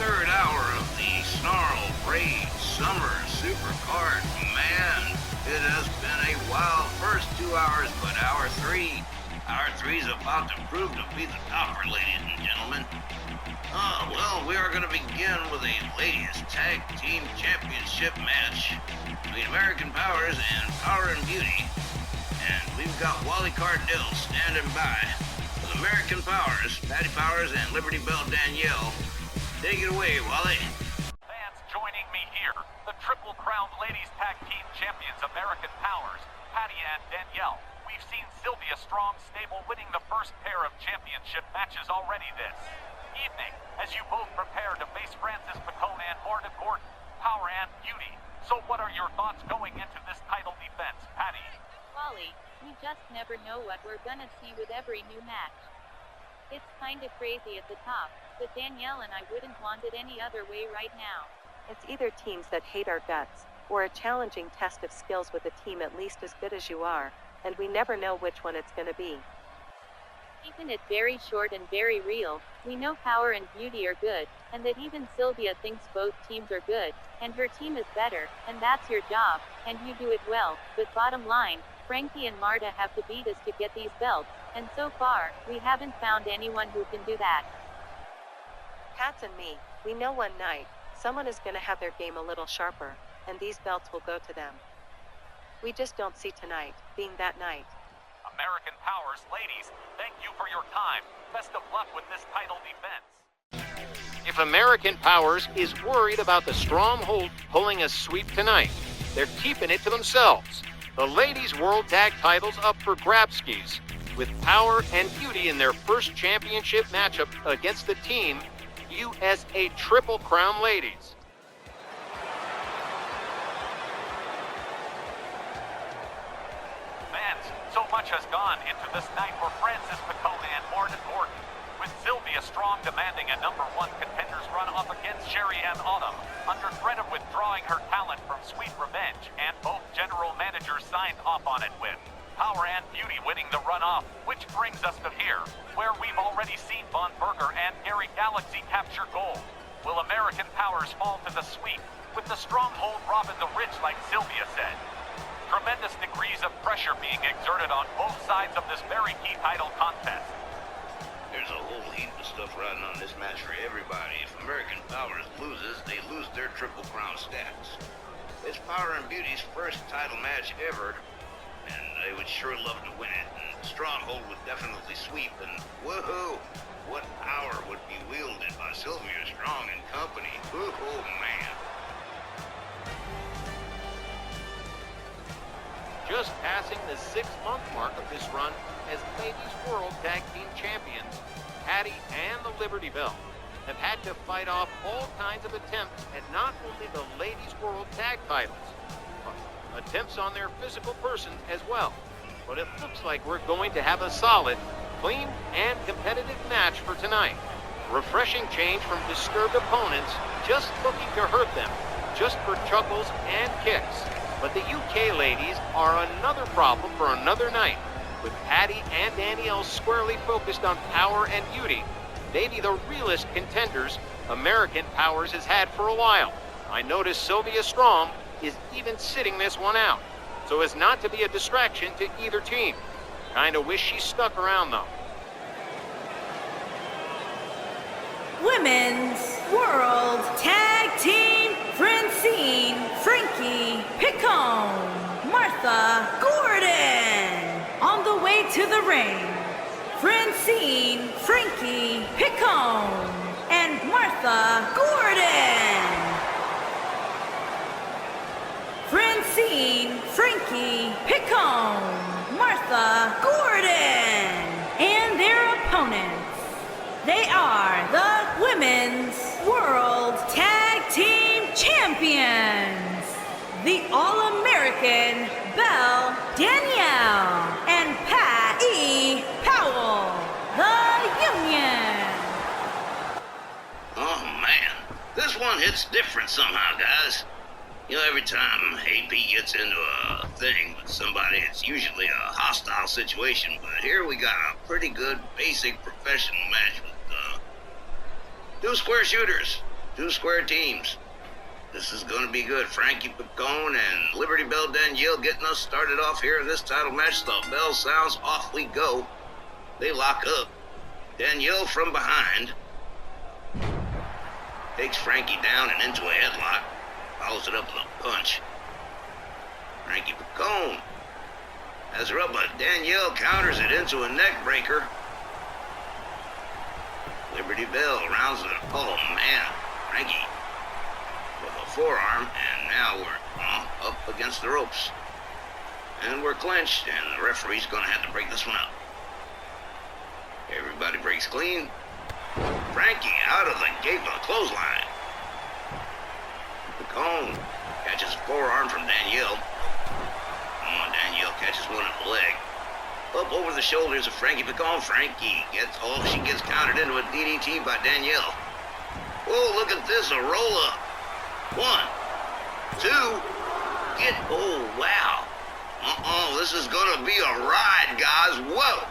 third hour of the Snarl Raid Summer Supercard. Man, it has been a wild first 2 hours, but hour three is about to prove to be the topper, ladies and gentlemen. Well, we are going to begin with a ladies tag team championship match between American Powers and Power and Beauty. And we've got Wally Cardell standing by with American Powers, Patty Powers, and Liberty Bell Danielle. Take it away, Wally. Fans joining me here, the Triple Crown Ladies Tag Team Champions, American Powers, Patty and Danielle. We've seen Sylvia Strong stable winning the first pair of championship matches already this evening, as you both prepare to face Francis Pacone and Marta Gordon, Power and Beauty. So what are your thoughts going into this title defense, Patty? Wally, we just never know what we're gonna see with every new match. It's kinda crazy at the top, but Danielle and I wouldn't want it any other way right now. It's either teams that hate our guts, or a challenging test of skills with a team at least as good as you are, and we never know which one it's gonna be. Keeping it very short and very real, we know Power and Beauty are good, and that even Sylvia thinks both teams are good, and her team is better, and that's your job, and you do it well, but bottom line, Frankie and Marta have to beat us to get these belts, and so far, we haven't found anyone who can do that. Pats and me, we know one night, someone is gonna have their game a little sharper, and these belts will go to them. We just don't see tonight being that night. American Powers, ladies, thank you for your time. Best of luck with this title defense. If American Powers is worried about the Stronghold pulling a sweep tonight, they're keeping it to themselves. The Ladies World Tag titles up for grabskis, with Power and Beauty in their first championship matchup against the team USA Triple Crown Ladies. Fans, so much has gone into this night for Francis Pacone and Marta Gordon, with Sylvia Strong demanding a #1 contenders run up against Sherry Ann Autumn, under threat of withdrawing her talent from Sweet Revenge, and both general managers signed off on it, with Power and Beauty winning the runoff, which brings us to here, where we've already seen Von Berger and Gary Galaxy capture gold. Will American Powers fall to the sweep, with the Stronghold robbing the rich like Sylvia said? Tremendous degrees of pressure being exerted on both sides of this very key title contest. There's a whole heap of stuff riding on this match for everybody. If American Powers loses, they lose their Triple Crown status. It's Power and Beauty's first title match ever, and they would sure love to win it. And Stronghold would definitely sweep, and woohoo! What power would be wielded by Sylvia Strong and company? Woohoo, man! Just passing the 6-month mark of this run as Ladies World Tag Team Champions, Patty and the Liberty Bell have had to fight off all kinds of attempts at not only the Ladies World Tag titles, but attempts on their physical persons as well. But it looks like we're going to have a solid, clean, and competitive match for tonight. Refreshing change from disturbed opponents just looking to hurt them, just for chuckles and kicks. But the UK ladies are another problem for another night. With Patty and Danielle squarely focused on Power and Beauty, maybe the realest contenders American Powers has had for a while. I noticed Sylvia Strong is even sitting this one out, so as not to be a distraction to either team. Kinda wish she stuck around though. Women's World Tag Team Francine, Frankie, Picone, Martha Gordon. On the way to the ring, Francine, Frankie, Picone, and Martha Gordon. Francine, Frankie, Picone, Martha Gordon, and their opponents. They are the Women's World Tag Team Champions, the All-American Belle Danielle and Patty Powell, the Union. Oh man, this one hits different somehow, guys. You know, every time AP gets into a thing with somebody, it's usually a hostile situation, but here we got a pretty good, basic, professional match with two square shooters. Two square teams. This is going to be good. Frankie Picone and Liberty Bell Danielle getting us started off here in this title match. The bell sounds, off we go. They lock up. Danielle from behind takes Frankie down and into a headlock. Follows it up with a punch. Frankie Picone has her up, but Danielle counters it into a neck breaker. Liberty Bell rounds it. Oh, man. Frankie with a forearm, and now we're up against the ropes. And we're clinched, and the referee's going to have to break this one up. Everybody breaks clean. Frankie out of the gate with a clothesline. Picone catches a forearm from Danielle. Danielle catches one in the leg. Up over the shoulders of Frankie Picone. Frankie she gets countered into a DDT by Danielle. Whoa, look at this, a roll up. 1, 2, oh, wow. This is gonna be a ride, guys. Whoa.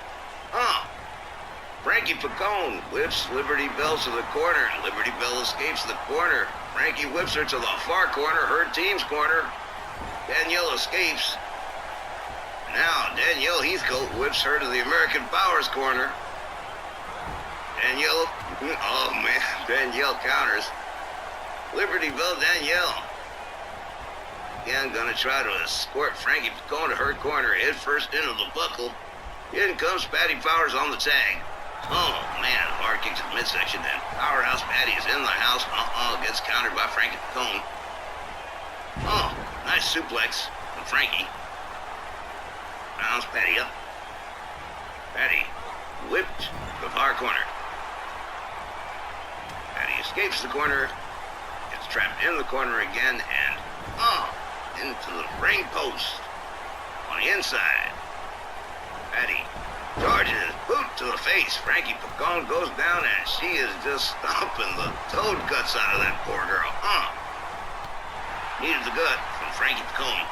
Frankie Picone whips Liberty Bell to the corner. Liberty Bell escapes the corner. Frankie whips her to the far corner, her team's corner. Danielle escapes. Now, Danielle Heathcote whips her to the American Powers corner. Danielle, oh man, Danielle counters. Liberty Bell Danielle. Again, gonna try to escort Frankie Picone to her corner, head first into the buckle. In comes Patty Powers on the tag. Oh man, hard kick to the midsection, and Powerhouse Patty is in the house. Gets countered by Frankie Picone. Oh, nice suplex from Frankie. Rounds Patty up. Patty whipped to the far corner. Patty escapes the corner, gets trapped in the corner again, and into the ring post on the inside. Patty charges, boot to the face. Frankie Picone goes down, and she is just stomping the toad guts out of that poor girl. Needed the gut from Frankie Picone.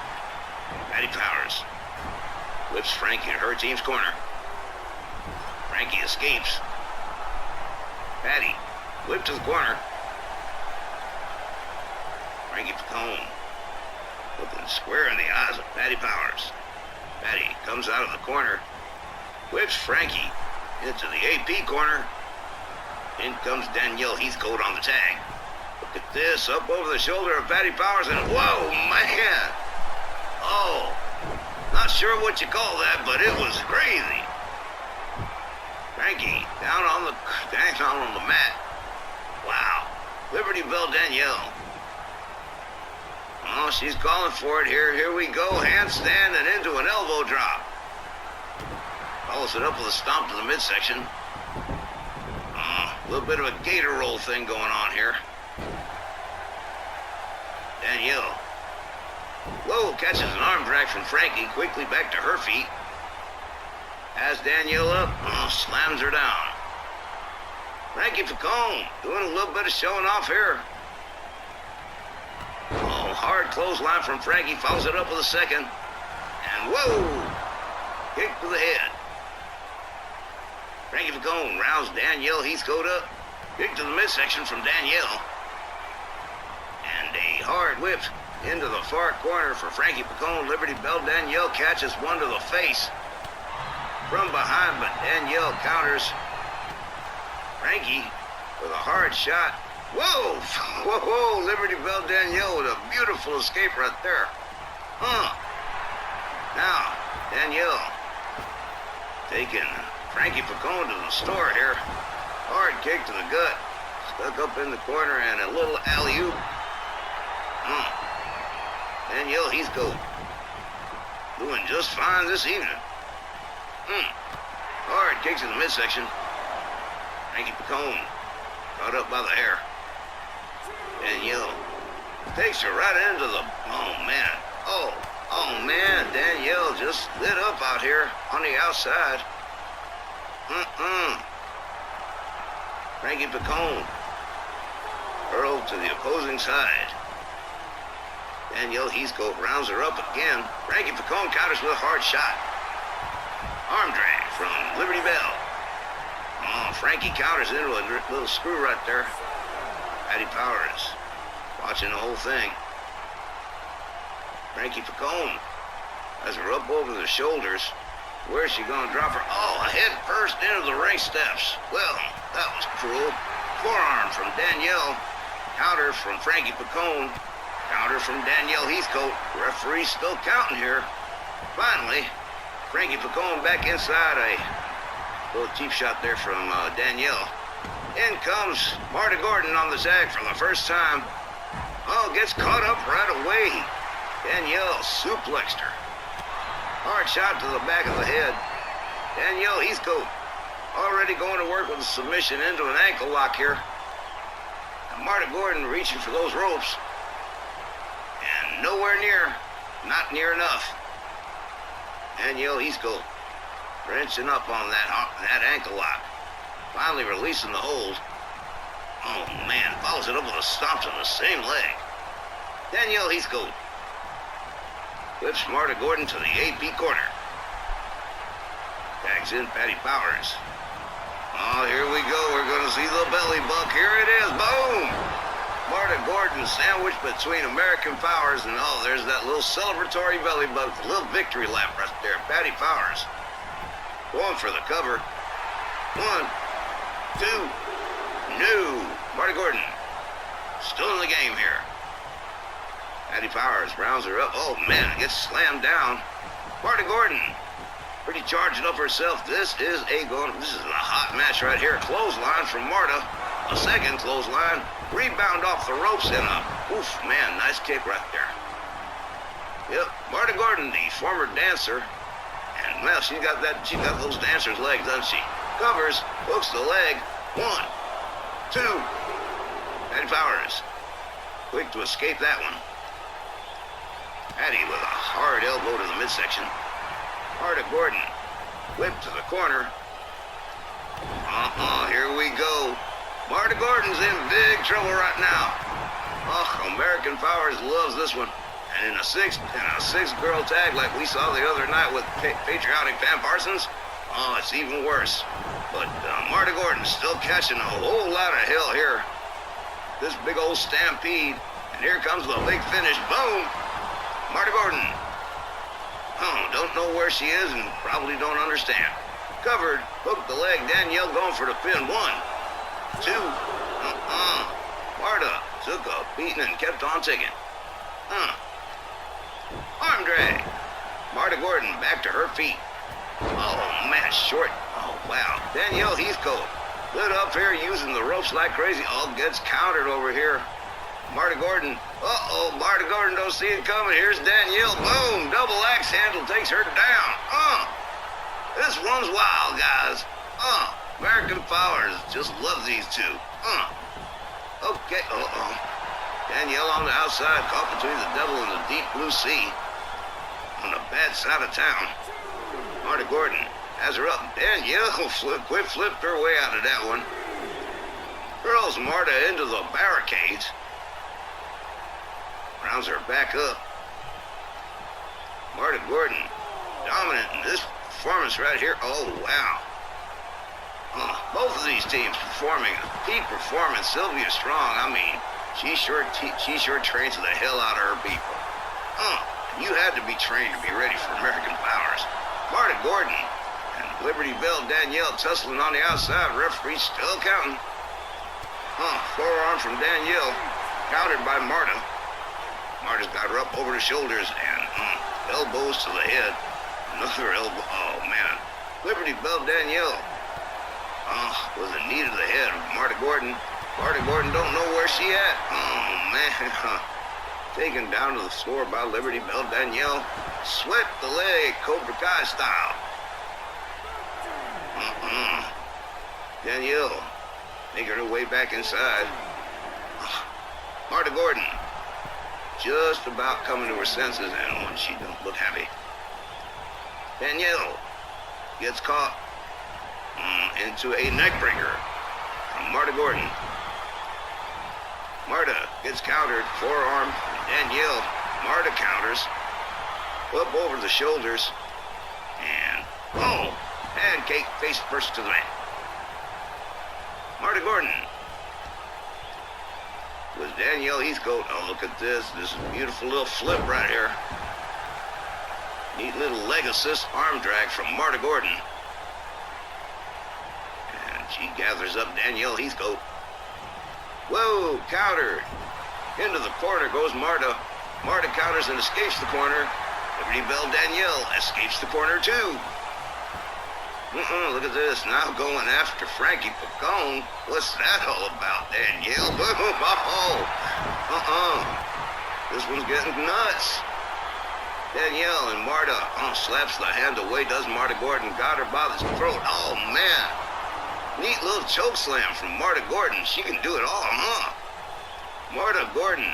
Patty Powers whips Frankie to her team's corner. Frankie escapes. Patty whipped to the corner. Frankie Picone looking square in the eyes of Patty Powers. Patty comes out of the corner, whips Frankie into the AP corner. In comes Danielle Heathcote on the tag. Look at this, up over the shoulder of Patty Powers, and whoa, man! Oh, not sure what you call that, but it was crazy. Frankie down on the mat. Wow. Liberty Bell Danielle. Oh, she's calling for it here. Here we go. Handstand and into an elbow drop. Follows it up with a stomp to the midsection. A little bit of a gator roll thing going on here. Danielle. Whoa, catches an arm drag from Frankie. Quickly back to her feet. Has Danielle up. Slams her down. Frankie Picone doing a little bit of showing off here. Hard clothesline from Frankie. Follows it up with a second. And whoa! Kick to the head. Frankie Picone rounds Danielle Heathcote up. Kick to the midsection from Danielle. And a hard whip into the far corner for Frankie Picone. Liberty Bell Danielle catches one to the face from behind, but Danielle counters. Frankie with a hard shot. Whoa! Whoa! Liberty Bell Danielle with a beautiful escape right there. Now, Danielle taking Frankie Picone to the store here. Hard kick to the gut. Stuck up in the corner and a little alley-oop. Danielle Heathcote doing just fine this evening. Hard kick to the midsection. Frankie Picone caught up by the hair. Danielle takes her right into the... Oh, man. Oh, man. Danielle just lit up out here on the outside. Frankie Picone hurled to the opposing side. Danielle Heathcote rounds her up again. Frankie Picone counters with a hard shot. Arm drag from Liberty Bell. Frankie counters into a little screw right there. Patty Powers watching the whole thing. Frankie Picone has her up over the shoulders. Where's she gonna drop her? Oh, head first into the ring steps. Well, that was cruel. Forearm from Danielle. Counter from Frankie Picone. Counter from Danielle Heathcote. Referee's still counting here. Finally, Frankie Picone back inside. A little cheap shot there from Danielle. In comes Marta Gordon on the tag for the first time. Oh, gets caught up right away. Danielle suplexed her. Hard shot to the back of the head. Danielle Heathcote already going to work with a submission into an ankle lock here. And Marta Gordon reaching for those ropes. And nowhere near, not near enough. Danielle Heathcote wrenching up on that ankle lock. Finally releasing the hold. Oh man, follows it up with a stomp to the same leg. Danielle Heathcote whips Marta Gordon to the AP corner. Tags in Patty Powers. Oh, here we go. We're going to see the belly buck. Here it is. Boom! Marta Gordon sandwiched between American Powers, and oh, there's that little celebratory belly buck, a little victory lap right there. Patty Powers going for the cover. 1, 2, no. Marta Gordon still in the game here. Patty Powers rounds her up. Oh man, gets slammed down. Marta Gordon pretty charged up herself. This is a hot match right here. Clothesline from Marta. A second clothesline. Rebound off the ropes and a oof man, nice kick right there. Yep, Marta Gordon, the former dancer. And well, she got those dancers' legs, doesn't she? Covers, hooks the leg. 1, 2. Patty Powers quick to escape that one. Patty with a hard elbow to the midsection. Marta Gordon whipped to the corner. Here we go. Marta Gordon's in big trouble right now. Oh, American Powers loves this one. And in a six girl tag like we saw the other night with patriotic Pam Parsons, oh, it's even worse. But Marta Gordon's still catching a whole lot of hell here. This big old stampede. And here comes the big finish. Boom! Marta Gordon. Oh, don't know where she is and probably don't understand. Covered, hooked the leg. Danielle going for the pin. 1, 2. Marta took a beating and kept on ticking. Arm drag. Marta Gordon back to her feet. Oh, man, short. Oh, wow. Danielle Heathcote lit up here using the ropes like crazy. Oh, gets countered over here. Marta Gordon. Uh-oh, Marta Gordon don't see it coming. Here's Danielle. Boom! Double axe handle takes her down. This one's wild, guys. American Powers just love these two. Okay. Danielle on the outside, caught between the devil and the deep blue sea. On the bad side of town. Marta Gordon has her up. Danielle flipped her way out of that one. Throws Marta into the barricades. Rounds her back up. Marta Gordon dominant in this performance right here. Oh, wow. Both of these teams performing a peak performance. Sylvia Strong, I mean, she sure trains the hell out of her people. You had to be trained to be ready for American Powers. Marta Gordon and Liberty Bell Danielle tussling on the outside. Referee still counting. Forearm from Danielle. Countered by Marta. Marta's got her up over the shoulders and elbows to the head. Another elbow. Oh, man. Liberty Bell Danielle. With a knee to the head of Marta Gordon. Marta Gordon don't know where she at. Oh, man. Taken down to the floor by Liberty Bell Danielle. Swept the leg, Cobra Kai style. Danielle making her way back inside. Marta Gordon just about coming to her senses, and she don't look happy. Danielle gets caught into a neckbreaker from Marta Gordon. Marta gets countered, forearm. Danielle, Marta counters, up over the shoulders, and pancake face first to the mat. Marta Gordon with Danielle Heathcote. Oh, look at this. This is a beautiful little flip right here. Neat little leg assist arm drag from Marta Gordon. And she gathers up Danielle Heathcote. Whoa, counter. Into the corner goes Marta. Marta counters and escapes the corner. Liberty Bell Danielle escapes the corner too. Look at this. Now going after Frankie Picone. What's that all about, Danielle? This one's getting nuts. Danielle and Marta slaps the hand away. Does Marta Gordon. Got her by the throat. Oh, man. Neat little choke slam from Marta Gordon. She can do it all, huh? Marta Gordon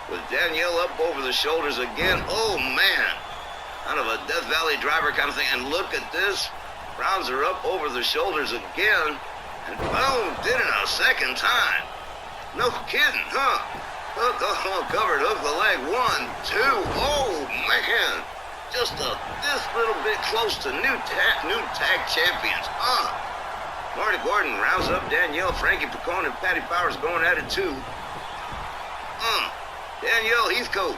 with Danielle up over the shoulders again. Oh, man. Kind of a Death Valley driver kind of thing. And look at this. Rounds her up over the shoulders again. And boom, did it a second time. No kidding, huh? Covered hook the leg. 1, 2. Oh, man. Just this little bit close to new tag champions, huh? Marta Gordon rounds up Danielle. Frankie Picone and Patty Powers going at it too. Danielle Heathcote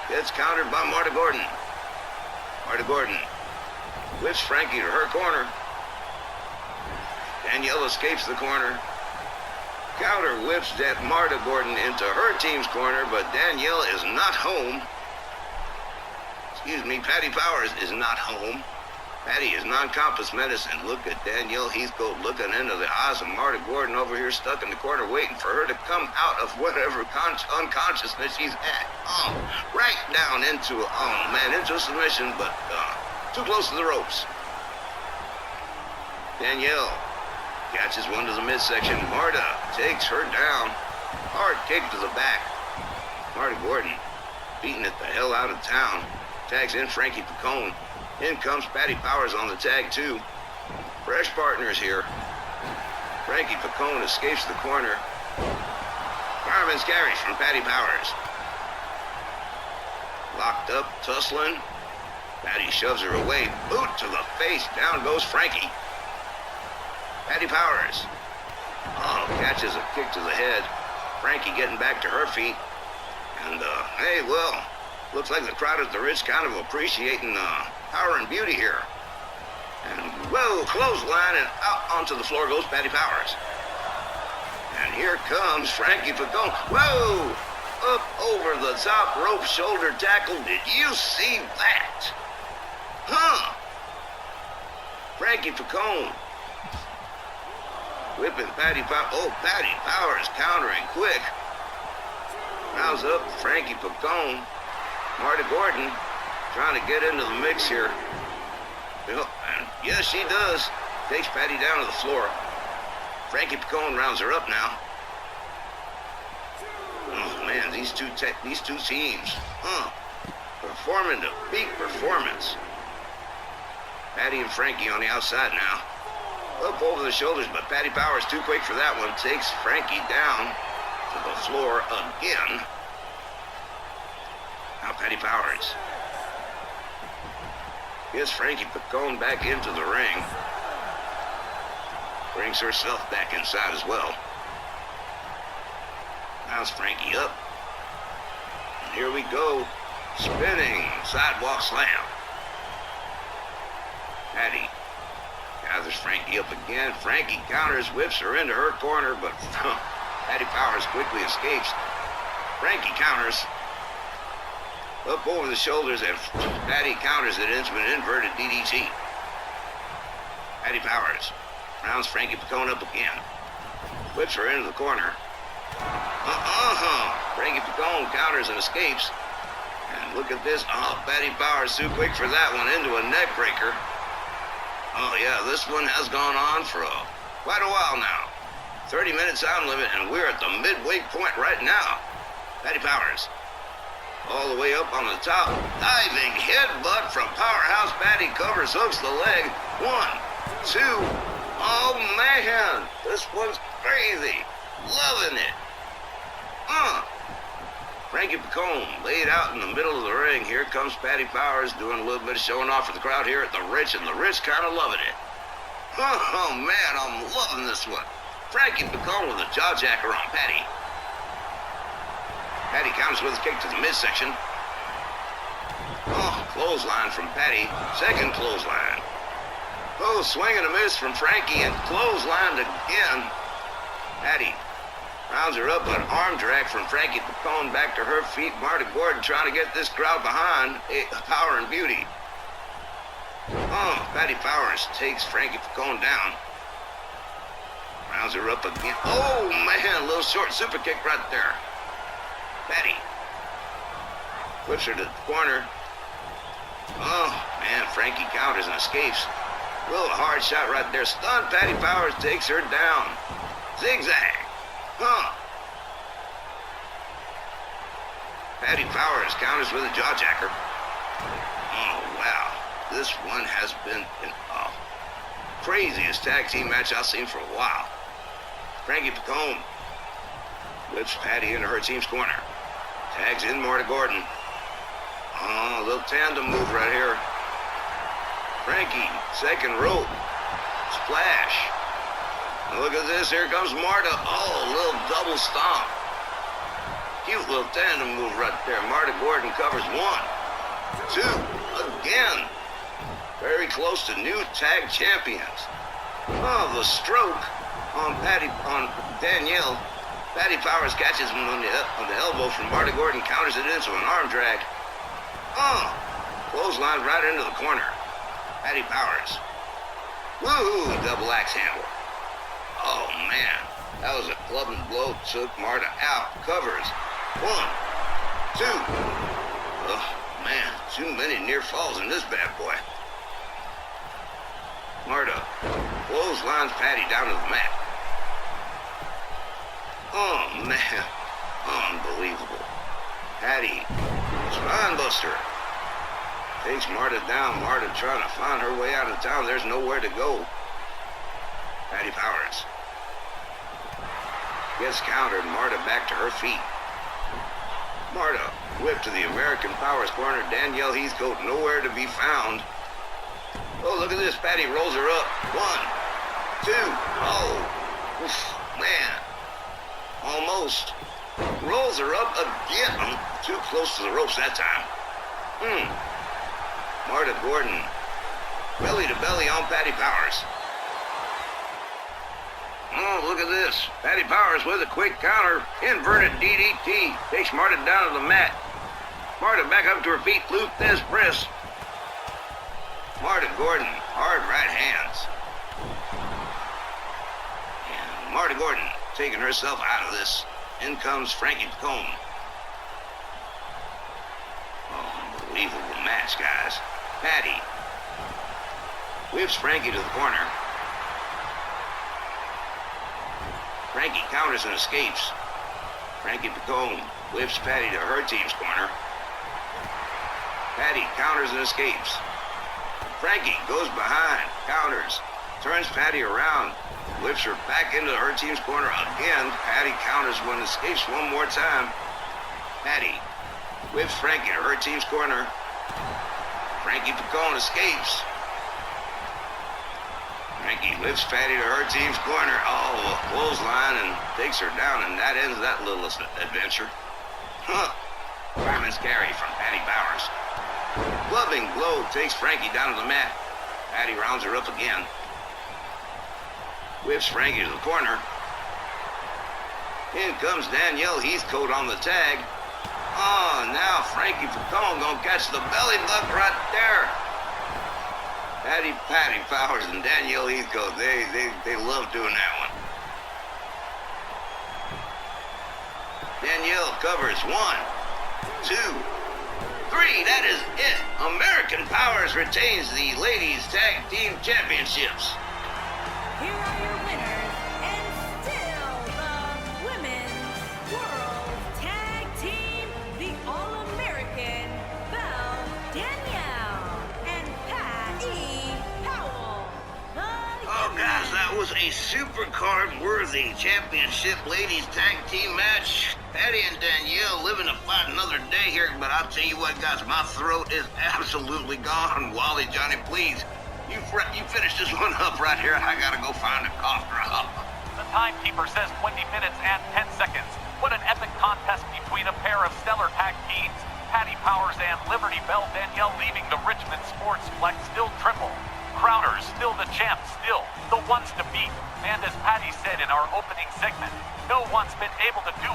gets countered by Marta Gordon. Marta Gordon whips Frankie to her corner. Danielle escapes the corner. Counter whips Marta Gordon into her team's corner, but Danielle is not home. Excuse me, Patty Powers is not home. Patty is non-compass medicine. Look at Danielle Heathcote looking into the eyes of Marta Gordon over here stuck in the corner waiting for her to come out of whatever unconsciousness she's at. Right down into a submission, but too close to the ropes. Danielle catches one to the midsection. Marta takes her down. Hard kick to the back. Marta Gordon beating it the hell out of town. Tags in Frankie Picone. In comes Patty Powers on the tag, too. Fresh partners here. Frankie Picone escapes the corner. Fireman's carries from Patty Powers. Locked up, tussling. Patty shoves her away. Boot to the face. Down goes Frankie. Patty Powers. Catches a kick to the head. Frankie getting back to her feet. And, hey, well, looks like the crowd at the Ritz kind of appreciating power and beauty here. And, whoa, clothesline, and out onto the floor goes Patty Powers. And here comes Frankie Picone. Whoa! Up over the top rope shoulder tackle. Did you see that? Huh? Frankie Picone. Whipping Patty Powers. Oh, Patty Powers countering quick. Rounds up Frankie Picone. Marta Gordon trying to get into the mix here. And yes, she does. Takes Patty down to the floor. Frankie Picone rounds her up now. Oh man, these two teams, performing to peak performance. Patty and Frankie on the outside now. Up over the shoulders, but Patty Powers too quick for that one. Takes Frankie down to the floor again. Now Patty Powers gets Frankie Picone back into the ring. Brings herself back inside as well. Now's Frankie up. And here we go. Spinning sidewalk slam. Patty gathers Frankie up again. Frankie counters, whips her into her corner, but Patty Powers quickly escapes. Frankie counters. Up over the shoulders, and Patty counters it into an inverted DDT. Patty Powers rounds Frankie Picone up again. Whips her into the corner. Frankie Picone counters and escapes. And look at this. Patty Powers too quick for that one into a neck breaker. Oh yeah, this one has gone on for quite a while now. 30-minute sound limit, and we're at the midway point right now. Patty Powers. All the way up on the top. Diving headbutt from Powerhouse Patty. Covers, hooks the leg. 1, 2. Oh, man. This one's crazy. Loving it. Frankie Picone laid out in the middle of the ring. Here comes Patty Powers doing a little bit of showing off for the crowd here at the Ritz, and the Ritz kind of loving it. Oh, man, I'm loving this one. Frankie Picone with a jaw jacker on Patty. Patty counters with a kick to the midsection. Oh, clothesline from Patty. Second clothesline. Oh, swing and a miss from Frankie and clotheslined again. Patty rounds her up, an arm drag from Frankie Picone back to her feet. Marta Gordon trying to get this crowd behind Power and Beauty. Oh, Patty Powers takes Frankie Picone down. Rounds her up again. Oh, man, a little short super kick right there. Patty puts her to the corner. Oh, man, Frankie counters and escapes. A little hard shot right there. Stunned Patty Powers takes her down. Zigzag. Huh. Patty Powers counters with a jawjacker. Oh, wow. This one has been the craziest tag team match I've seen for a while. Frankie Picone whips Patty into her team's corner. Tags in Marta Gordon. Oh, a little tandem move right here. Frankie, second rope. Splash. Look at this, here comes Marta. Oh, a little double stomp. Cute little tandem move right there. Marta Gordon covers 1, 2, again. Very close to new tag champions. Oh, the stroke on Danielle. Patty Powers catches him on the elbow from Marta Gordon, counters it into an arm drag. Oh, clothesline right into the corner. Patty Powers. Woo-hoo, double axe handle. Oh, man. That was a clubbing blow. Took Marta out. Covers. 1, 2. Oh, man. Too many near falls in this bad boy. Marta clotheslines Patty down to the mat. Oh, man. Unbelievable. Patty. Spinebuster. Takes Marta down. Marta trying to find her way out of town. There's nowhere to go. Patty Powers gets countered. Marta back to her feet. Marta whipped to the American Powers corner. Danielle Heathcote nowhere to be found. Oh, look at this. Patty rolls her up. 1, 2. Oh, oof, man. Almost. Rolls her up again. Too close to the ropes that time. Marta Gordon. Belly to belly on Patty Powers. Oh, look at this. Patty Powers with a quick counter. Inverted DDT. Takes Marta down to the mat. Marta back up to her feet. Lou Thez press. Marta Gordon. Hard right hands. And Marta Gordon taking herself out of this. In comes Frankie Picone. Oh, unbelievable match, guys. Patty whips Frankie to the corner. Frankie counters and escapes. Frankie Picone whips Patty to her team's corner. Patty counters and escapes. Frankie goes behind, counters, turns Patty around, whips her back into her team's corner again. Patty counters one, escapes one more time. Patty whips Frankie to her team's corner. Frankie Picone escapes. Frankie lifts Patty to her team's corner. Oh, a clothesline and takes her down, and that ends that little adventure. Fireman's carry from Patty Powers. Clubbing blow takes Frankie down to the mat. Patty rounds her up again. Whips Frankie to the corner. In comes Danielle Heathcote on the tag. Oh, now Frankie Picone gonna catch the belly button right there. Patty Powers and Danielle Heathcote, they love doing that one. Danielle covers 1, 2, 3. That is it. American Powers retains the Ladies Tag Team Championships. Here are your winners, and still the Women's World Tag Team, the All-American Belle Danielle and Patty Powell. Oh, guys, that was a Supercard-worthy championship ladies tag team match. Patty and Danielle living to fight another day here, but I'll tell you what, guys, my throat is absolutely gone. Wally, Johnny, please, you finish this one up right here. I gotta go find a cough drop. The timekeeper says 20 minutes and 10 seconds. What an epic contest between a pair of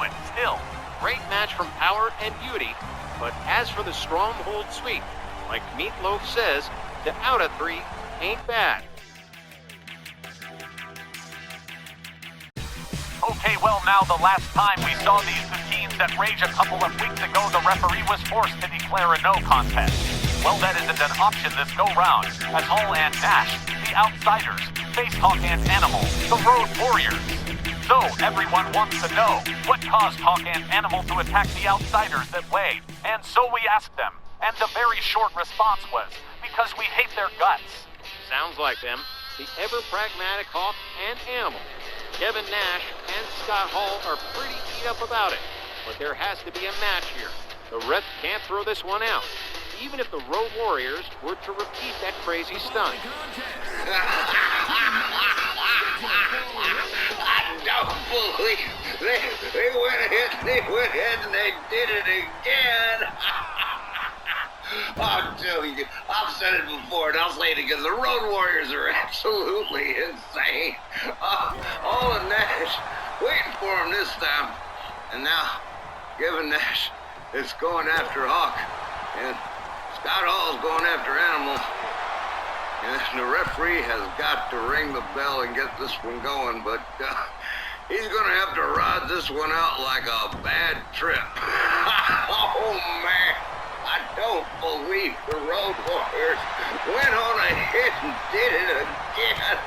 it. Still, Great match from power and beauty, but as for the stronghold sweep, like Meatloaf says, to out of 3 ain't bad. okay, well now the last time we saw these two teams at Rage a couple of weeks ago, the referee was forced to declare a no contest. Well, that isn't an option this go-round, as Hall and Nash, the outsiders, face Hawk and Animal, the Road Warriors. So, everyone wants to know, what caused Hawk and Animal to attack the outsiders that way? And so we asked them, and the very short response was, because we hate their guts. Sounds like them. The ever-pragmatic Hawk and Animal. Kevin Nash and Scott Hall are pretty beat up about it, but there has to be a match here. The ref can't throw this one out, even if the Road Warriors were to repeat that crazy stunt. I don't believe they went ahead and they did it again. I'm telling you, I've said it before and I'll say it again. The Road Warriors are absolutely insane. All of Nash waiting for him this time. And now, Kevin Nash is going after Hawk. And Scott Hall's going after Animal. And the referee has got to ring the bell and get this one going. But he's going to have to ride this one out like a bad trip. Oh, man. I don't believe the Road Warriors went on ahead and did it again.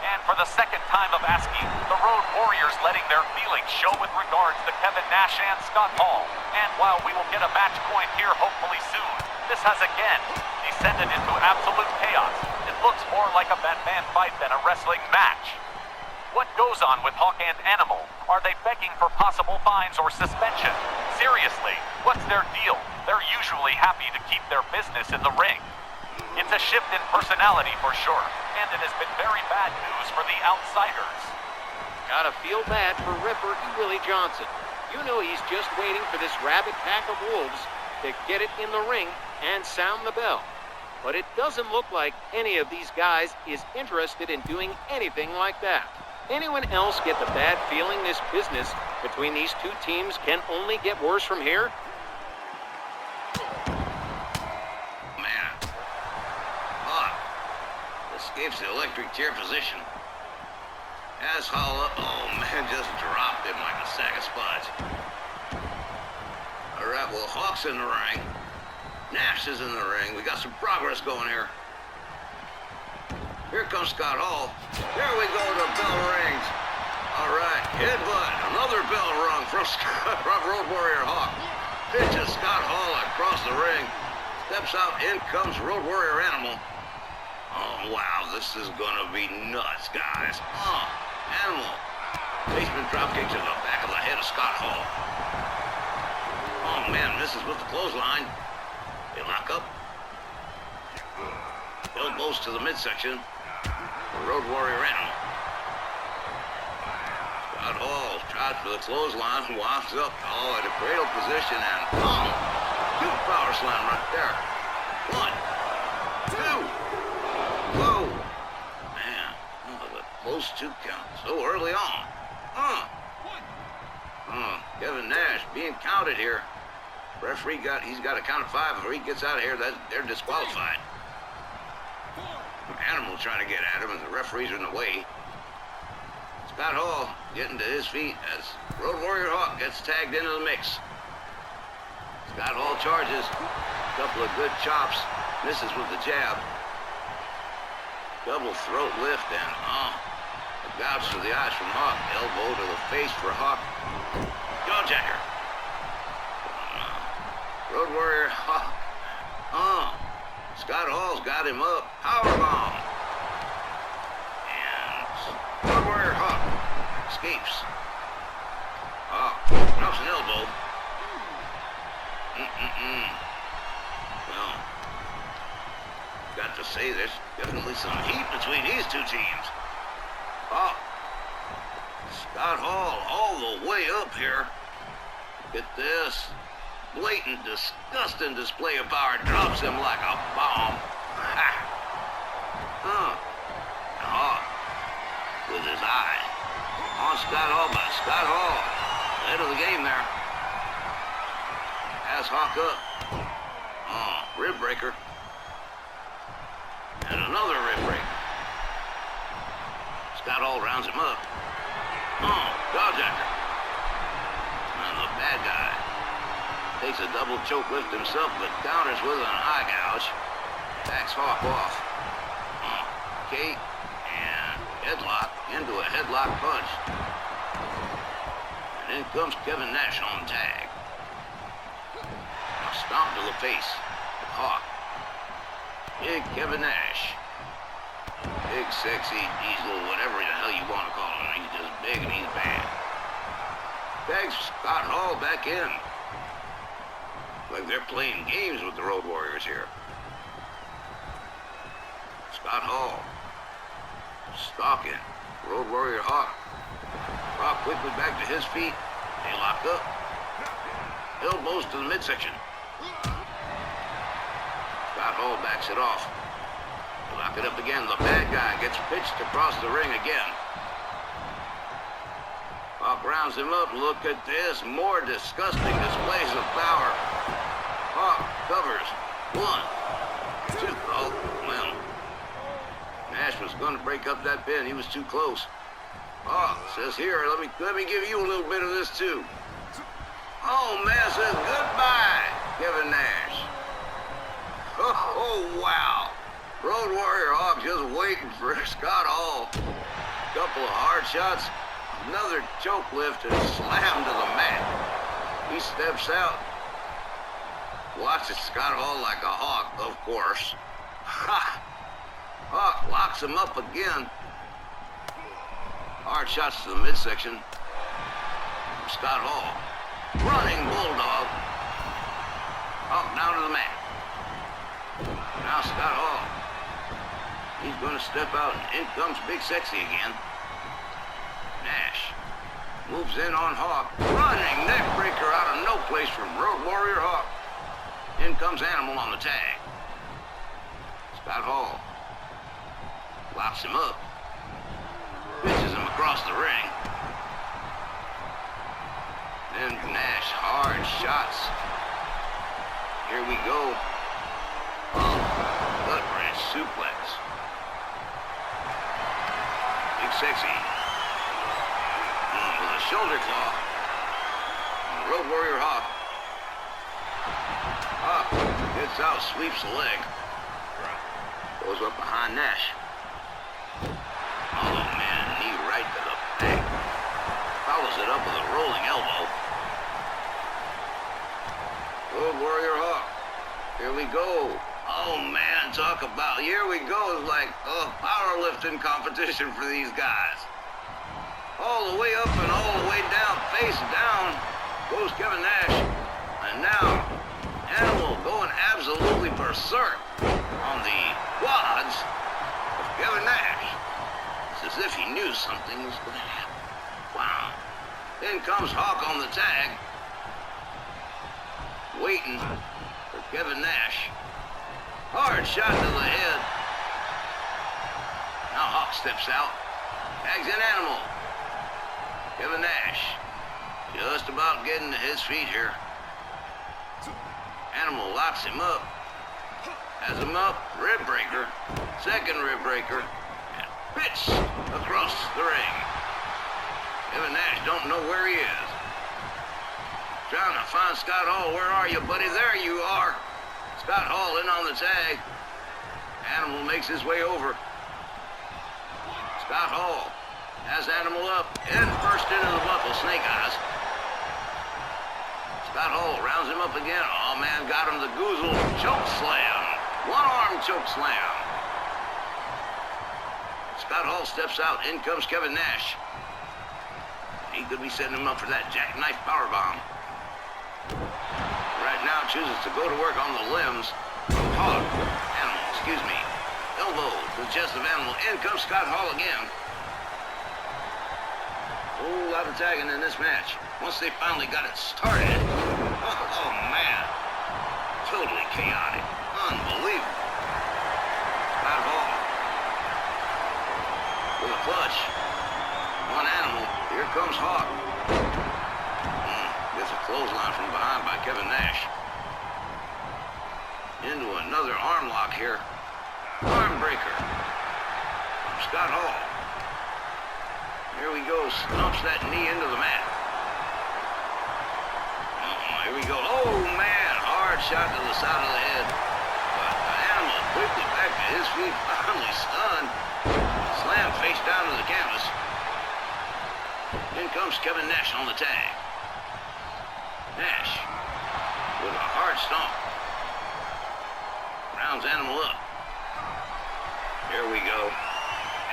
And for the second time of asking, the Road Warriors letting their feelings show with regards to Kevin Nash and Scott Hall. And while we will get a match point here hopefully soon, this has again descended into absolute chaos. It looks more like a Batman fight than a wrestling match. What goes on with Hawk and Animal? Are they begging for possible fines or suspension? Seriously, what's their deal? They're usually happy to keep their business in the ring. It's a shift in personality for sure, and it has been very bad news for the outsiders. Gotta feel bad for Ripper E. Willie Johnson. You know he's just waiting for this rabid pack of wolves to get it in the ring and sound the bell. But it doesn't look like any of these guys is interested in doing anything like that. Anyone else get the bad feeling this business between these two teams can only get worse from here? Man. Hawk escapes the electric chair position. As Hall up, oh man, just dropped him like a sack of spuds. All right, well, Hawk's in the ring. Nash is in the ring. We got some progress going here. Here comes Scott Hall. There we go, the bell rings. All right, headbutt. Another bell rung from Road Warrior Hawk. Pitches Scott Hall across the ring. Steps out, in comes Road Warrior Animal. Oh, wow, this is gonna be nuts, guys. Animal. Basement dropkick to the back of the head of Scott Hall. Oh, man, misses with the clothesline. They lock up. Elbows to the midsection. The Road Warrior Animal. Scott Hall tries for the clothesline, winds up, in a cradle position, and huge power slam right there. 1, 2. Whoa. Man, a close 2 count so early on. Kevin Nash being counted here. Referee he's got a count of 5. If he gets out of here, they're disqualified. Animal trying to get at him, and the referees are in the way. Scott Hall getting to his feet as Road Warrior Hawk gets tagged into the mix. Scott Hall charges. A couple of good chops. Misses with the jab. Double throat lift, and a gouge to the eyes from Hawk. Elbow to the face for Hawk. Jawjacker. Road Warrior Hawk. Scott Hall's got him up. Powerbomb. And Road Warrior Hawk escapes. Hawk drops an elbow. Well, got to say there's definitely some heat between these two teams. Scott Hall all the way up here. Look at this. Blatant, disgusting display of power. Drops him like a bomb. Hawk with his eye on Oh, Scott Hall, but Scott Hall, head of the game there. Has Hawk up. Oh, rib breaker. And another rib breaker. Scott Hall rounds him up. Oh, dodgeactor. And the bad guy takes a double choke lift himself, but counters with an eye gouge. Backs Hawk off. Oh, Kate and headlock into a headlock punch. And in comes Kevin Nash on tag. A stomp to the face of Hawk. Big Kevin Nash. Big, sexy, diesel, whatever the hell you want to call him. He's just big and he's bad. Tags Scott Hall back in. Like they're playing games with the Road Warriors here. Scott Hall. Stalking. Road Warrior Hawk. Hawk quickly back to his feet. They lock up. Elbows to the midsection. Scott Hall backs it off. They lock it up again. The bad guy gets pitched across the ring again. Hawk rounds him up. Look at this. More disgusting displays of power. Hawk covers. 1, 2. Oh, well. Nash was going to break up that pin. He was too close. Hawk says, here, let me give you a little bit of this too. Oh, man says goodbye, Kevin Nash. Oh, wow. Road Warrior Hawk just waiting for Scott Hall. Couple of hard shots, another choke lift, and slam to the mat. He steps out. Watches Scott Hall like a hawk, of course. Ha! Hawk locks him up again. Hard shots to the midsection. Scott Hall. Running bulldog. Hawk down to the mat. Now Scott Hall. He's going to step out, and in comes Big Sexy again. Nash moves in on Hawk. Running neck breaker out of no place from Road Warrior Hawk. In comes Animal on the tag. Scott Hall locks him up. Pitches him across the ring. Then Nash, hard shots. Here we go. Oh, gut wrench suplex. Big Sexy. With a shoulder claw. Road Warrior Hawk. Hawk gets out, sweeps the leg. Goes up behind Nash. Oh man, knee right to the back. Follows it up with a rolling elbow. Road Warrior Hawk. Here we go. Oh man, talk about, here we go. It's like a powerlifting competition for these guys. All the way up and all the way down, face down, goes Kevin Nash. And now, Animal going absolutely berserk on the quads of Kevin Nash. It's as if he knew something was going to happen. Wow. In comes Hawk on the tag. Waiting for Kevin Nash. Hard shot to the head. Now Hawk steps out. Tags in Animal. Kevin Nash. Just about getting to his feet here. Animal locks him up. Has him up. Rib breaker. Second rib breaker. And pitch across the ring. Kevin Nash don't know where he is. Trying to find Scott Hall. Where are you, buddy? There you are. Scott Hall in on the tag. Animal makes his way over. Scott Hall has Animal up and first into the buckle, snake eyes. Scott Hall rounds him up again. Oh man, got him the goozle choke slam. One arm choke slam. Scott Hall steps out. In comes Kevin Nash. He could be setting him up for that jackknife powerbomb. Right now chooses to go to work on the limbs of Hawk. Animal, excuse me. Elbow to the chest of Animal. In comes Scott Hall again. Whole lot of tagging in this match. Once they finally got it started. Oh man. Totally chaotic. Unbelievable. Scott Hall with a clutch on Animal. Here comes Hawk. Gets a clothesline from behind by Kevin Nash. Into another arm lock here. Arm breaker from Scott Hall. Here we go. Stomps that knee into the mat. Here we go. Oh, man. Hard shot to the side of the head. But the Animal quickly back to his feet. Finally stunned. Slam face down to the canvas. In comes Kevin Nash on the tag. Nash with a hard stomp. Rounds Animal up. Here we go.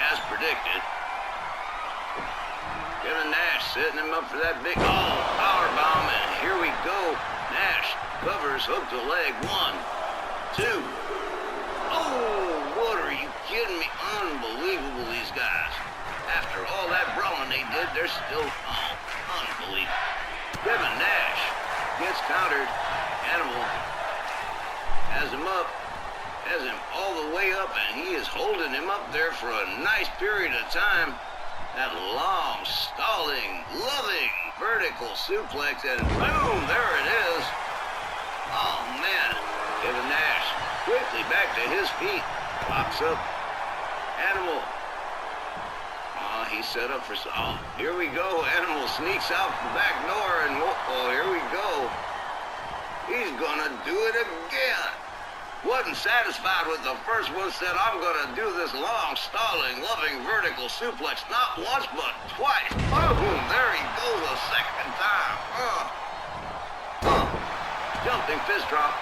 As predicted. Kevin Nash setting him up for that big power bomb, and here we go. Nash covers, hook the leg. 1, 2. Oh, what are you kidding me? Unbelievable, these guys. After all that brawling they did, they're still unbelievable. Kevin Nash gets countered. Animal has him up, has him all the way up, and he is holding him up there for a nice period of time. That long, stalling, loving vertical suplex, and boom, there it is. Oh, man. Kevin Nash quickly back to his feet. Locks up Animal. He's set up for... here we go. Animal sneaks out the back door, and here we go. He's gonna do it again. Wasn't satisfied with the first one, said, I'm going to do this long, stalling, loving vertical suplex, not once, but twice. Boom, there he goes a second time. Jumping fist drop.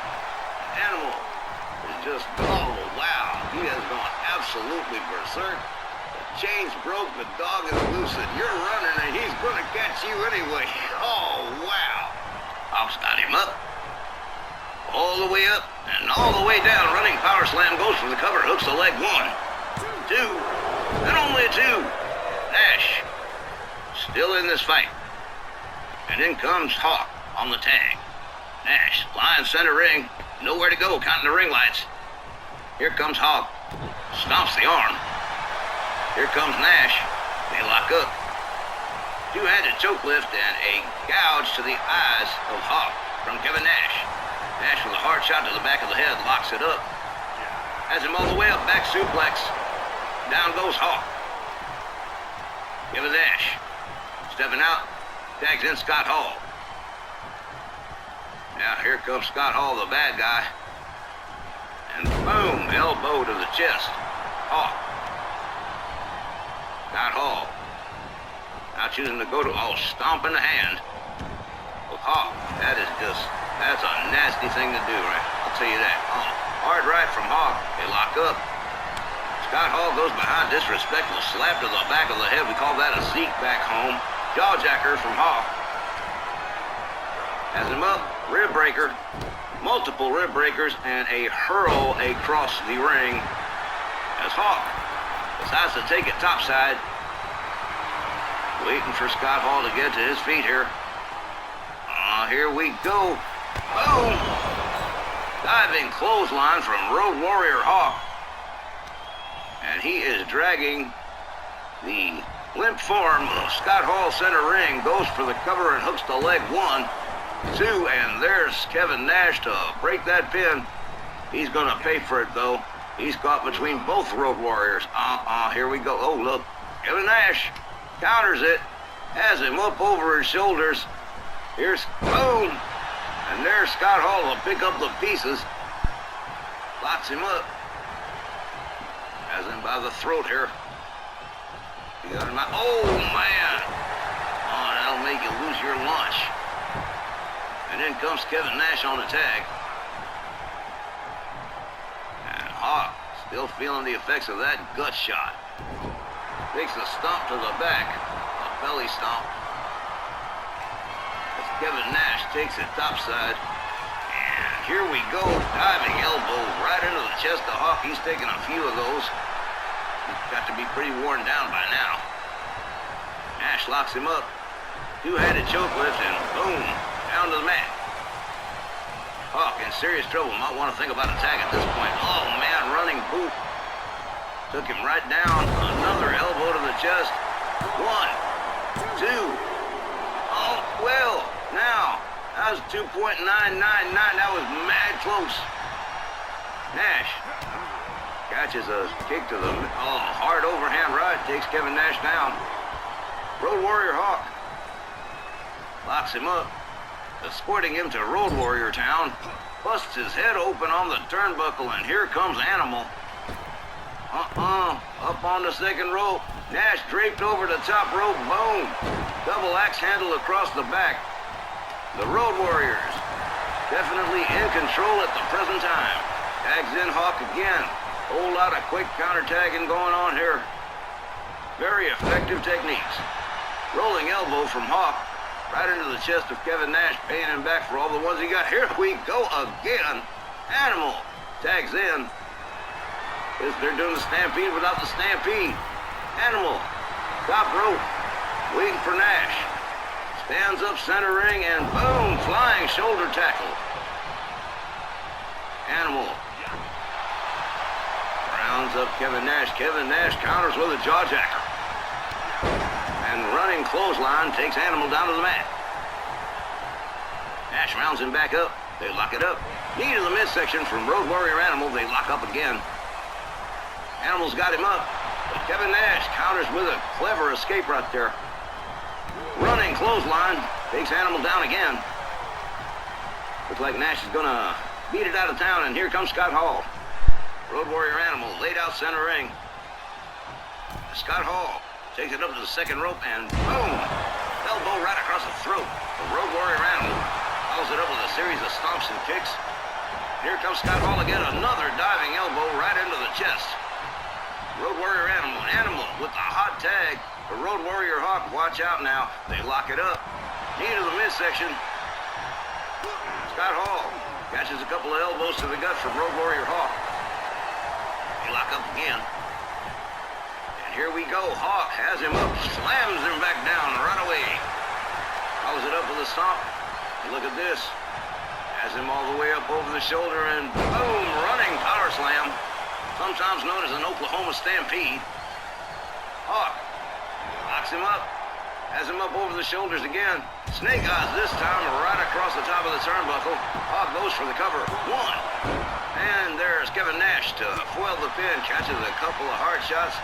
Animal is just, wow. He has gone absolutely berserk. The chains broke, the dog is loose, and you're running, and he's going to catch you anyway. Oh, wow. Hawk's got him up. All the way up and all the way down. Running power slam, goes for the cover, hooks the leg. 1, 2, and only 2. Nash still in this fight. And in comes Hawk on the tag. Nash lying center ring, nowhere to go, counting the ring lights. Here comes Hawk, stomps the arm. Here comes Nash. They lock up. Two-handed choke lift and a gouge to the eyes of Hawk from Kevin Nash. Nash with a hard shot to the back of the head, locks it up. Has him all the way up, back suplex. Down goes Hawk. Kevin Nash stepping out, tags in Scott Hall. Now here comes Scott Hall, the bad guy. And boom, elbow to the chest. Hawk. Scott Hall. Now choosing to go to, stomp in the hand. With Hawk, that's a nasty thing to do, right? I'll tell you that. Hard right from Hawk. They lock up. Scott Hall goes behind, disrespectful slap to the back of the head. We call that a Zeke back home. Jawjacker from Hawk. Has him up. Rib breaker. Multiple rib breakers and a hurl across the ring as Hawk decides to take it topside. Waiting for Scott Hall to get to his feet here. Here we go. Boom! Diving clothesline from Road Warrior Hawk. And he is dragging the limp form of Scott Hall center ring. Goes for the cover and hooks the leg. 1, 2, and there's Kevin Nash to break that pin. He's going to pay for it, though. He's caught between both Road Warriors. Here we go. Oh, look. Kevin Nash counters it. Has him up over his shoulders. Here's, boom. And there's Scott Hall will pick up the pieces. Locks him up. Has him by the throat here. He got him out. Oh, man. That'll make you lose your lunch. And in comes Kevin Nash on the tag. And Hawk still feeling the effects of that gut shot. Takes a stomp to the back. A belly stomp. Kevin Nash takes it topside. And here we go. Diving elbow right into the chest of Hawk. He's taken a few of those. He's got to be pretty worn down by now. Nash locks him up. Two-handed choke lift and boom, down to the mat. Hawk in serious trouble. Might want to think about a tag at this point. Oh, man, running boot. Took him right down. Another elbow to the chest. 1, 2. Oh, well, now, that was 2.999. That was mad close. Nash catches a kick to the hard overhand right, takes Kevin Nash down. Road Warrior Hawk locks him up, escorting him to Road Warrior Town. Busts his head open on the turnbuckle, and here comes Animal. Up on the second rope. Nash draped over the top rope. Boom. Double axe handle across the back. The Road Warriors definitely in control at the present time. Tags in Hawk again. Whole lot of quick counter-tagging going on here. Very effective techniques. Rolling elbow from Hawk right into the chest of Kevin Nash, paying him back for all the ones he got. Here we go again. Animal tags in. They're doing the stampede without the stampede. Animal, top rope, waiting for Nash. Stands up center ring and boom, flying shoulder tackle. Animal rounds up Kevin Nash. Kevin Nash counters with a jawjacker. And running clothesline takes Animal down to the mat. Nash rounds him back up. They lock it up. Knee to the midsection from Road Warrior Animal. They lock up again. Animal's got him up, but Kevin Nash counters with a clever escape right there. Running clothesline takes Animal down again. Looks like Nash is gonna beat it out of town, and here comes Scott Hall. Road Warrior Animal laid out center ring. Scott Hall takes it up to the second rope, and boom! Elbow right across the throat of Road Warrior Animal. Follows it up with a series of stomps and kicks. Here comes Scott Hall again, another diving elbow right into the chest. Road Warrior Animal. Animal with the hot tag. The Road Warrior Hawk, watch out now. They lock it up. Knee to the midsection. Scott Hall catches a couple of elbows to the gut from Road Warrior Hawk. They lock up again. And here we go. Hawk has him up, slams him back down right away. Follows it up with a stomp. And look at this. Has him all the way up over the shoulder and boom, running power slam. Sometimes known as an Oklahoma Stampede. Hawk locks him up, has him up over the shoulders again. Snake eyes this time right across the top of the turnbuckle. Hawk goes for the cover. 1. And there's Kevin Nash to foil the pin. Catches a couple of hard shots.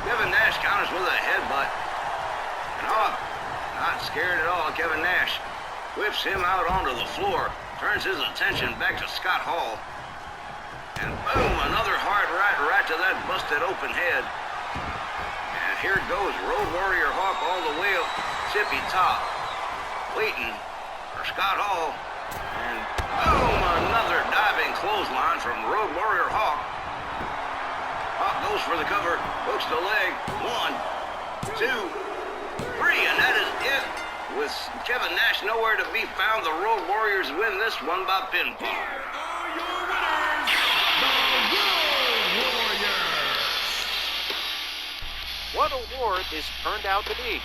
Kevin Nash counters with a headbutt. And Hawk, not scared at all of Kevin Nash, whips him out onto the floor. Turns his attention back to Scott Hall. And boom, another hard right to that busted open head. And here goes Road Warrior Hawk all the way up tippy top, waiting for Scott Hall. And boom, another diving clothesline from Road Warrior Hawk. Hawk goes for the cover, hooks the leg. 1, 2, 3, and that is it. With Kevin Nash nowhere to be found, the Road Warriors win this one by pinfall. What award this turned out to be.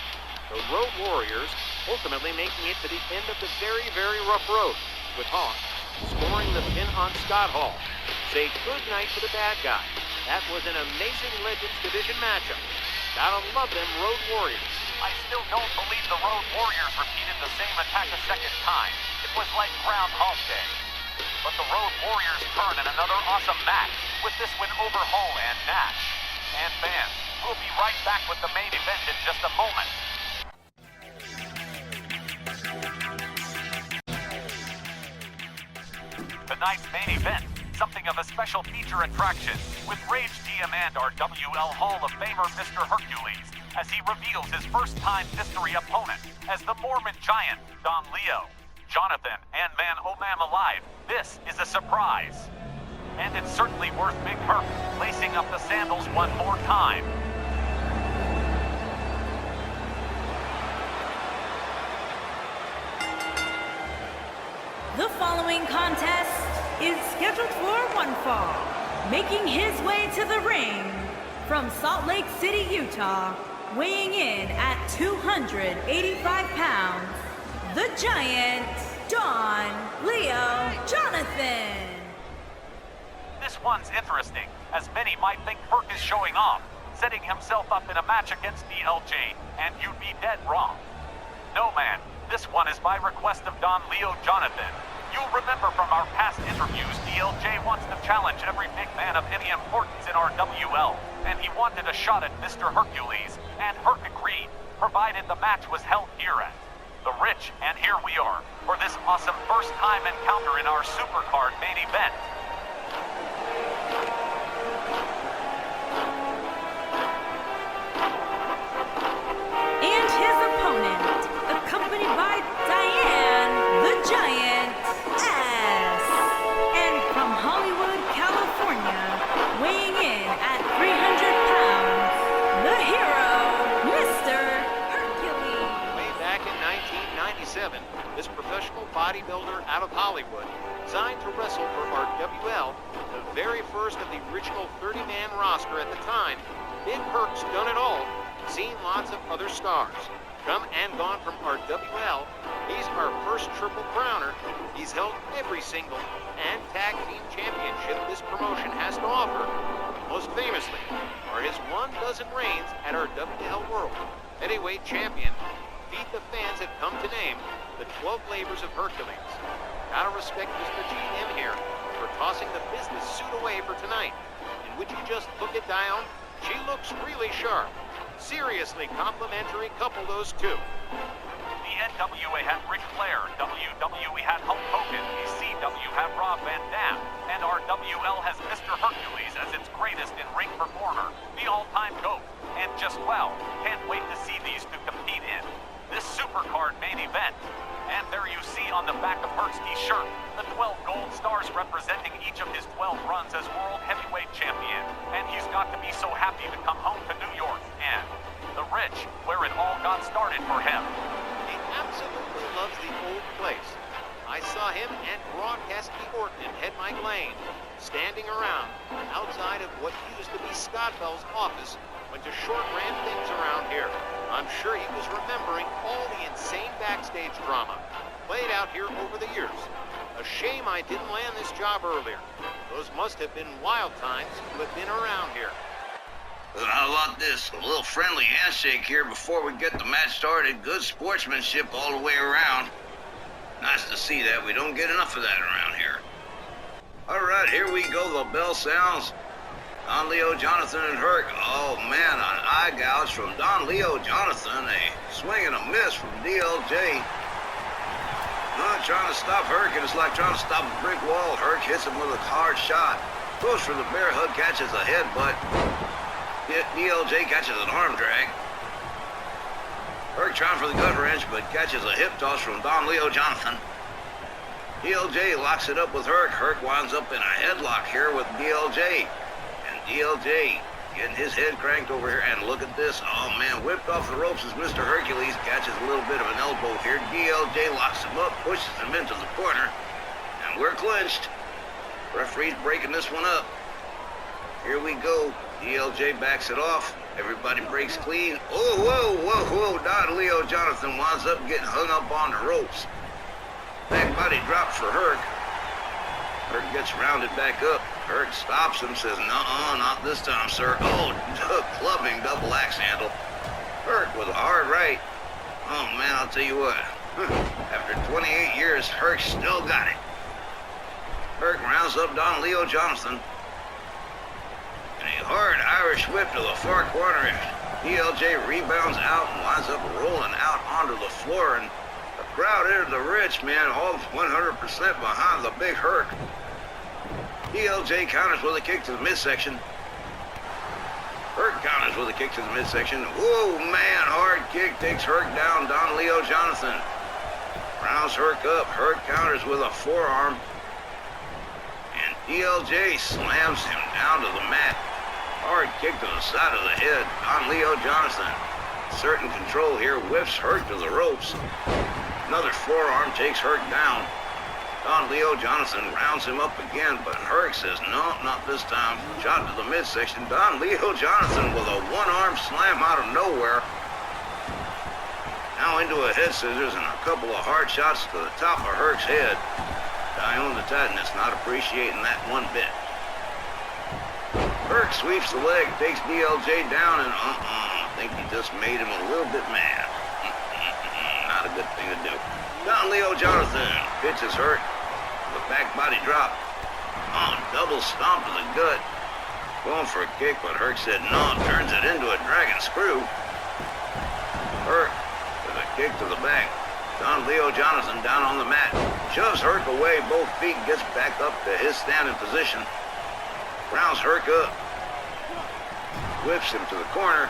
The Road Warriors ultimately making it to the end of the very, very rough road, with Hawk scoring the pin on Scott Hall. Say good night to the bad guy. That was an amazing Legends Division matchup. Gotta love them Road Warriors. I still don't believe the Road Warriors repeated the same attack a second time. It was like Groundhog Day. But the Road Warriors turn in another awesome match with this win over Hall and Nash. And fans, we'll be right back with the main event in just a moment. Tonight's main event, something of a special feature attraction, with Rage DM and our WL Hall of Famer Mr. Hercules, as he reveals his first-time mystery opponent as the Mormon Giant, Don Leo. Jonathan and Man Oh Man Alive, this is a surprise. And it's certainly worth Big Herc lacing up the sandals one more time. The following contest is scheduled for one fall. Making his way to the ring from Salt Lake City, Utah, weighing in at 285 pounds, the Giant, Don Leo Jonathan. This one's interesting, as many might think Herc is showing off, setting himself up in a match against DLJ, and you'd be dead wrong. No, man. This one is by request of Don Leo Jonathan. You'll remember from our past interviews, DLJ wants to challenge every big man of any importance in our WL, and he wanted a shot at Mr. Hercules, and Herc agreed, provided the match was held here at The Rich, and here we are, for this awesome first-time encounter in our Supercard main event. And his opponent, accompanied by Diane the Giant S. And from Hollywood, California, weighing in at 300 pounds, the hero, Mr. Hercules. Way back in 1997, this professional bodybuilder out of Hollywood signed to wrestle for our WL, the very first of the original 30-man roster at the time. Big Herc's done it all, seen lots of other stars. Come and gone from our WL, he's our first Triple Crowner. He's held every single and tag team championship this promotion has to offer. Most famously are his 12 reigns at our WL World Heavyweight Champion. Feed the fans have come to name the 12 labors of Hercules. Gotta respect Mr. GM here for tossing the business suit away for tonight. And would you just look at Dione? She looks really sharp. Seriously complimentary couple, those two. The NWA had Ric Flair, WWE had Hulk Hogan, the CW had Rob Van Dam, and our WL has Mr. Hercules as its greatest in-ring performer, the all-time GOAT. And just wow, can't wait to see these two compete in this Supercard main event. And there you see on the back of Herc's t-shirt, the 12 gold stars representing each of his 12 runs as World Heavyweight Champion. And he's got to be so happy to come home to New York and The Rich, where it all got started for him. He absolutely loves the old place. I saw him and Broadcasting Orton and Head Mike Lane standing around outside of what used to be Scott Bell's office when Short ran things around here. I'm sure he was remembering all the insane backstage drama played out here over the years. A shame I didn't land this job earlier. Those must have been wild times to have been around here. Well, how about this? A little friendly handshake here before we get the match started. Good sportsmanship all the way around. Nice to see that. We don't get enough of that around here. All right, here we go. The bell sounds. Don Leo, Jonathan, and Herc. Oh, man, an eye gouge from Don Leo, Jonathan. A swing and a miss from DLJ. Trying to stop Herc, and it's like trying to stop a brick wall. Herc hits him with a hard shot. Goes for the bear hug, catches a headbutt. DLJ catches an arm drag. Herc trying for the gut wrench, but catches a hip toss from Don Leo, Jonathan. DLJ locks it up with Herc. Herc winds up in a headlock here with DLJ. DLJ getting his head cranked over here, and look at this. Oh, man, whipped off the ropes as Mr. Hercules catches a little bit of an elbow here. DLJ locks him up, pushes him into the corner, and we're clinched. Referee's breaking this one up. Here we go. DLJ backs it off. Everybody breaks clean. Oh, whoa, whoa, whoa. Don Leo Jonathan winds up getting hung up on the ropes. Back body drop for Herc. Herc gets rounded back up. Herc stops him, says, "Nuh-uh, not this time, sir." Oh, clubbing double axe handle. Herc with a hard right. Oh, man, I'll tell you what. After 28 years, Herc still got it. Herc rounds up Don Leo Jonathan. And a hard Irish whip to the far corner. DLJ rebounds out and winds up rolling out onto the floor. And the crowd entered the Rich, man, all 100% behind the big Herc. DLJ counters with a kick to the midsection. Herc counters with a kick to the midsection. Whoa, man, hard kick takes Herc down. Don Leo Jonathan rounds Herc up. Herc counters with a forearm. And DLJ slams him down to the mat. Hard kick to the side of the head. Don Leo Jonathan, certain control here, whips Herc to the ropes. Another forearm takes Herc down. Don Leo Jonathan rounds him up again, but Herc says, "No, not this time." Shot to the midsection. Don Leo Jonathan with a one-arm slam out of nowhere. Now into a head scissors and a couple of hard shots to the top of Herc's head. Dione the Titaness not appreciating that one bit. Herc sweeps the leg, takes DLJ down, and I think he just made him a little bit mad. Not a good thing to do. Don Leo Jonathan pitches Hurt. The back body drop. Oh, double stomp to the gut. Going for a kick, but Hurt said no. Turns it into a dragon screw. Hurt with a kick to the back. Don Leo Jonathan down on the mat. Shoves Hurt away, both feet, gets back up to his standing position. Rounds Hurt up. Whips him to the corner.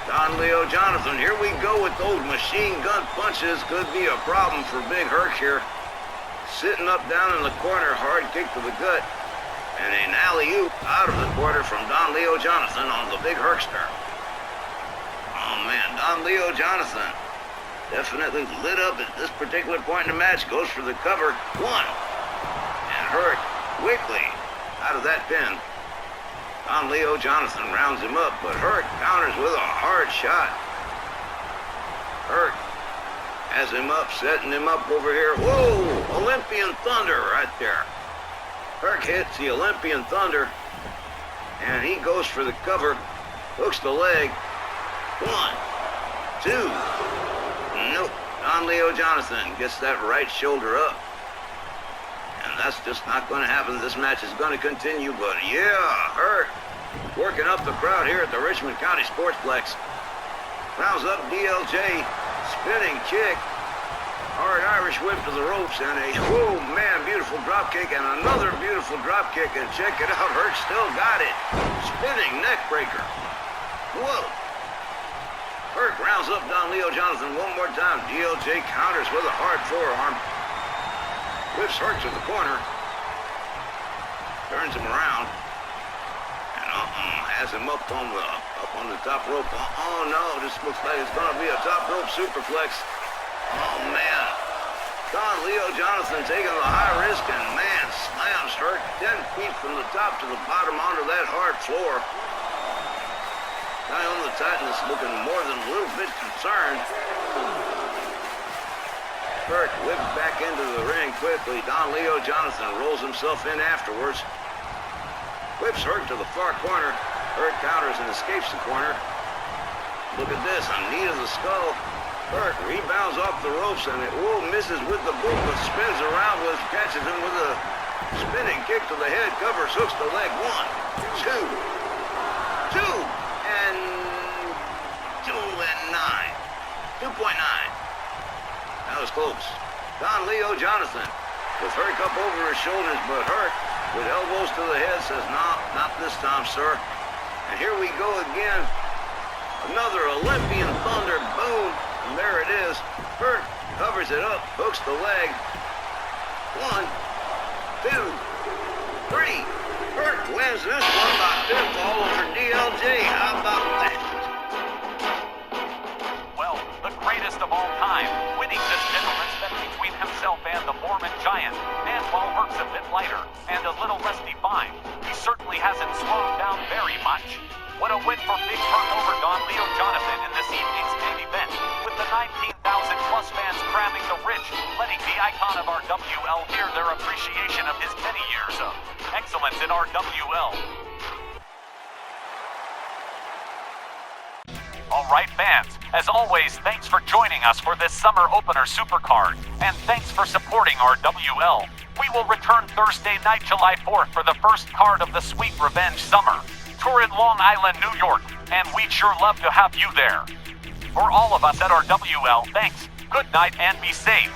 Don Leo Jonathan, here we go with those machine gun punches. Could be a problem for Big Herc here. Sitting up down in the corner, hard kick to the gut. And an alley-oop out of the corner from Don Leo Jonathan on the Big Hercster. Oh man, Don Leo Jonathan definitely lit up at this particular point in the match. Goes for the cover. One. And Hurt quickly out of that pin. Don Leo Jonathan rounds him up, but Hurt counters with a hard shot. Hurt has him up, setting him up over here. Whoa! Olympian Thunder right there. Hurt hits the Olympian Thunder, and he goes for the cover. Hooks the leg. One, two. Nope. Don Leo Jonathan gets that right shoulder up. And that's just not going to happen. This match is going to continue, but yeah, Hurt working up the crowd here at the Richmond County Sportsplex. Rounds up DLJ, spinning kick, hard Irish whip to the ropes, and a, whoa, man, beautiful drop kick, and another beautiful drop kick, and check it out, Hurt still got it. Spinning neck breaker. Whoa. Hurt rounds up Don Leo Jonathan one more time. DLJ counters with a hard forearm. Whips Hurt to the corner. Turns him around. And has him up on the top rope. Oh no, this looks like it's gonna be a top rope superflex. Oh man. Don Leo Jonathan taking the high risk and man slams Hurt 10 feet from the top to the bottom onto that hard floor. Guy on the Titan is looking more than a little bit concerned. Hurt whipped back into the ring quickly. Don Leo Jonathan rolls himself in afterwards. Whips Hurt to the far corner. Hurt counters and escapes the corner. Look at this, a knee to the skull. Hurt rebounds off the ropes and it misses with the boot, but spins around, catches him with a spinning kick to the head, covers, hooks the leg. 1, 2, 2, and 2 and 9. 2.9. That was close. Don Leo Jonathan with Hurt up over his shoulders, but Hurt with elbows to the head says, no, not this time, sir. And here we go again. Another Olympian Thunder, boom, and there it is. Hurt covers it up, hooks the leg. 1, 2, 3. Hurt wins this one by pinfall over DLJ. How about that? Well, the greatest of all time, winning this gentleman's bet between himself and the Mormon Giant. And while Hurt's a bit lighter and a little less defined, he certainly hasn't slowed down very much. What a win for Big Hurt over Don Leo Jonathan in this evening's main event, with the 19,000 plus fans cramming the Rich, letting the icon of our WL hear their appreciation of his many years of excellence in our WL. Alright fans, as always, thanks for joining us for this summer opener Supercard, and thanks for supporting our WL. We will return Thursday night, July 4th for the first card of the Sweet Revenge Summer. Tour in Long Island, New York, and we'd sure love to have you there. For all of us at our WL, thanks, good night, and be safe.